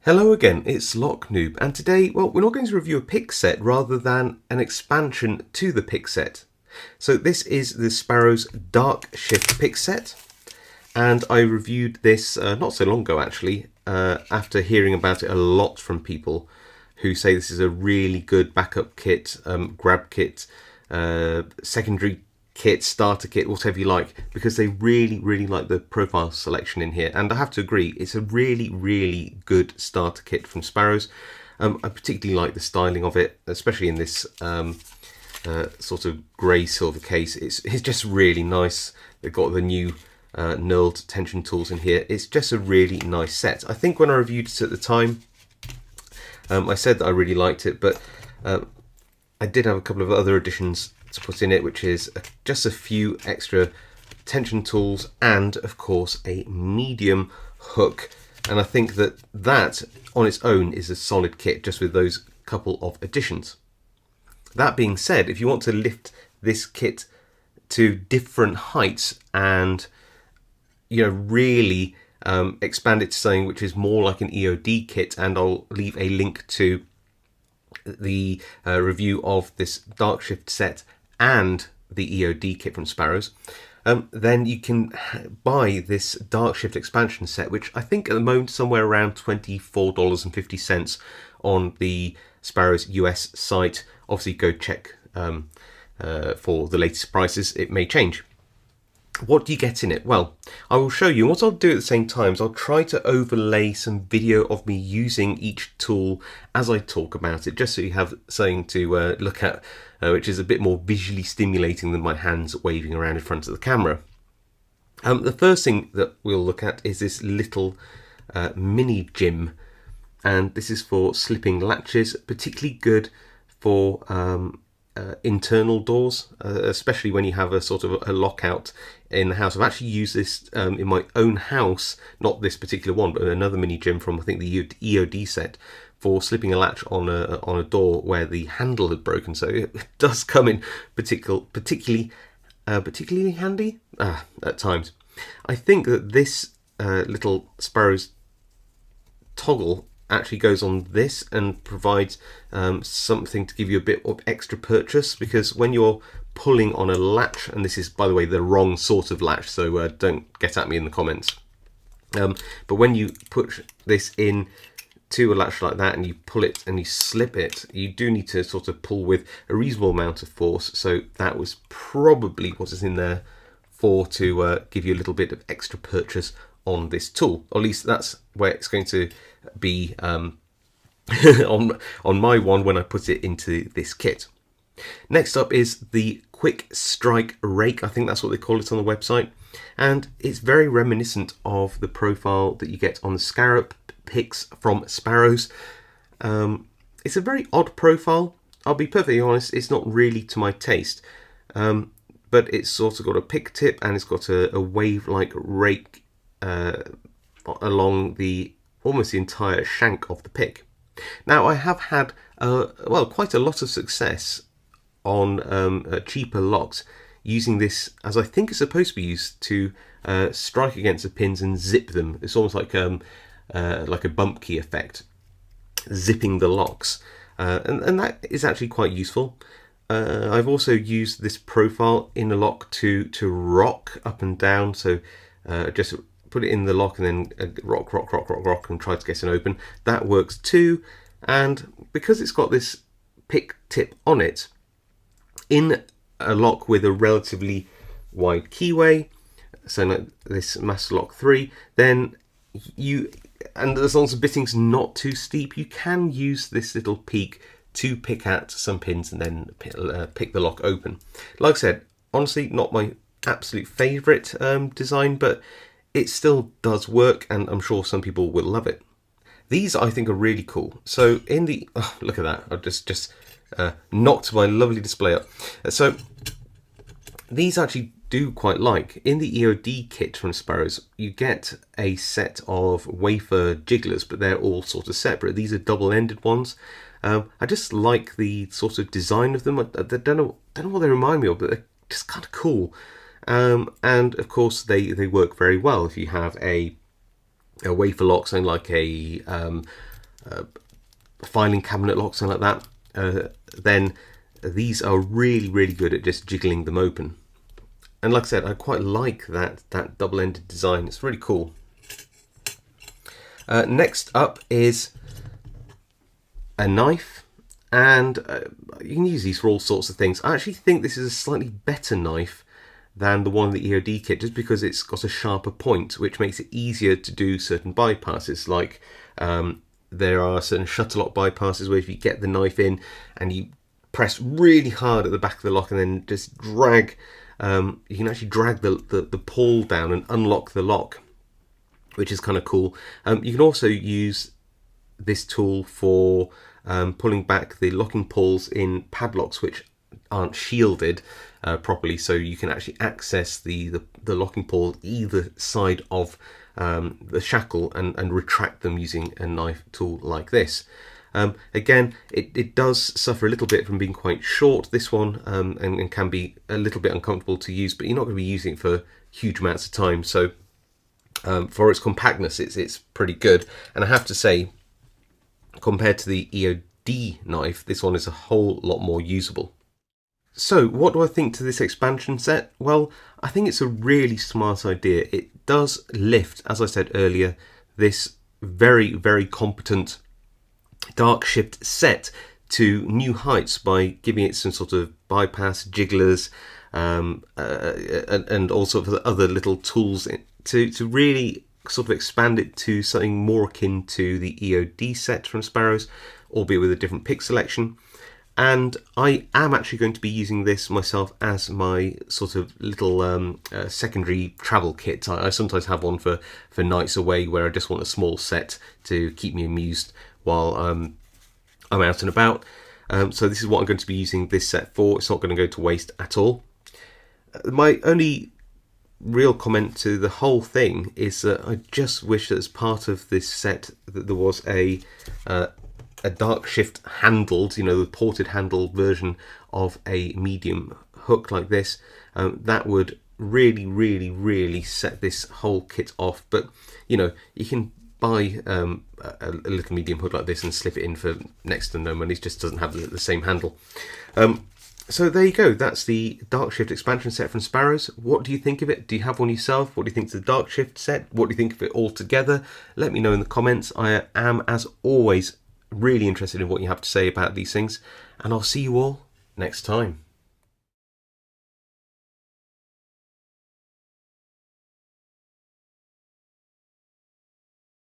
Hello again, it's Noob, and today, well, we're not going to review a pick set rather than an expansion to the pick set. So this is the Sparrows Dark Shift pick set, and I reviewed this not so long ago actually, after hearing about it a lot from people who say this is a really good backup kit, grab kit, secondary kit, starter kit, whatever you like, because they really like the profile selection in here. And I have to agree, it's a really good starter kit from Sparrows. I particularly like the styling of it, especially in this sort of grey silver case. It's just really nice. They've got the new Knurled tension tools in here. It's just a really nice set. I think when I reviewed it at the time, I said that I really liked it, but I did have a couple of other additions to put in it, which is just a few extra tension tools and of course a medium hook, and I think that on its own is a solid kit just with those couple of additions. That being said, if you want to lift this kit to different heights and really expand it to something which is more like an EOD kit, and I'll leave a link to the review of this Dark Shift set and the EOD kit from Sparrows, then you can buy this Dark Shift expansion set, which I think at the moment somewhere around $24.50 on the Sparrows US site. Obviously go check for the latest prices, it may change. What do you get in it? Well, I will show you. What I'll do at the same time is I'll try to overlay some video of me using each tool as I talk about it, just so you have something to look at, which is a bit more visually stimulating than my hands waving around in front of the camera. The first thing that we'll look at is this little mini gym, and this is for slipping latches, particularly good for internal doors, especially when you have a sort of a lockout in the house. I've actually used this in my own house, not this particular one, but another mini gym from I think the EOD set, for slipping a latch on a door where the handle had broken. So it does come in particularly handy at times. I think that this little Sparrows toggle actually goes on this and provides something to give you a bit of extra purchase, because when you're pulling on a latch, and this is by the way the wrong sort of latch, so don't get at me in the comments, but when you put this in to a latch like that and you pull it and you slip it, you do need to sort of pull with a reasonable amount of force. So that was probably what is in there for, to give you a little bit of extra purchase on this tool, or at least that's where it's going to be on my one when I put it into this kit. Next up is the Quick Strike Rake. I think that's what they call it on the website, and it's very reminiscent of the profile that you get on the Scarab picks from Sparrows. It's a very odd profile, I'll be perfectly honest. It's not really to my taste, but it's sort of got a pick tip and it's got a wave like rake along the almost the entire shank of the pick. Now I have had quite a lot of success on cheaper locks using this, as I think it's supposed to be used to strike against the pins and zip them. It's almost like a bump key effect, zipping the locks, and that is actually quite useful. I've also used this profile in a lock to rock up and down, so just put it in the lock and then rock and try to get it open. That works too. And because it's got this pick tip on it, in a lock with a relatively wide keyway, so like this Master Lock 3, then and as long as the bitting's not too steep, you can use this little peak to pick at some pins and then pick the lock open. Like I said, honestly, not my absolute favourite design, but it still does work, and I'm sure some people will love it. These I think are really cool. So in the look at that, I just knocked my lovely display up. So these actually do quite like. In the EOD kit from Sparrows, you get a set of wafer jigglers, but they're all sort of separate. These are double-ended ones. I just like the sort of design of them. I don't know what they remind me of, but they're just kind of cool. And of course they work very well if you have a wafer lock, something like a filing cabinet locks, something like that, then these are really good at just jiggling them open. And like I said, I quite like that double-ended design. It's really cool. Next up is a knife, and you can use these for all sorts of things. I actually think this is a slightly better knife than the one in the EOD kit, just because it's got a sharper point, which makes it easier to do certain bypasses. Like there are certain shutterlock bypasses where if you get the knife in and you press really hard at the back of the lock and then just drag, you can actually drag the pawl down and unlock the lock, which is kind of cool. You can also use this tool for pulling back the locking pawls in padlocks which aren't shielded properly, so you can actually access the locking pawl either side of the shackle and retract them using a knife tool like this. Again, it does suffer a little bit from being quite short, this one, and can be a little bit uncomfortable to use, but you're not going to be using it for huge amounts of time. So for its compactness, it's pretty good. And I have to say, compared to the EOD knife, this one is a whole lot more usable. So what do I think to this expansion set? Well, I think it's a really smart idea. It does lift, as I said earlier, this very competent Dark Shift set to new heights by giving it some sort of bypass jigglers and all sorts of other little tools to really sort of expand it to something more akin to the EOD set from Sparrows, albeit with a different pick selection. And I am actually going to be using this myself as my sort of little secondary travel kit. I sometimes have one for nights away where I just want a small set to keep me amused while I'm out and about. So this is what I'm going to be using this set for. It's not going to go to waste at all. My only real comment to the whole thing is that I just wish that as part of this set that there was a Dark Shift handled, you know, the ported handled version of a medium hook like this. That would really set this whole kit off. But you know, you can buy a little medium hook like this and slip it in for next to no money. It just doesn't have the same handle. So there you go. That's the Dark Shift expansion set from Sparrows. What do you think of it? Do you have one yourself? What do you think of the Dark Shift set? What do you think of it all together? Let me know in the comments. I am, as always, really interested in what you have to say about these things, and I'll see you all next time.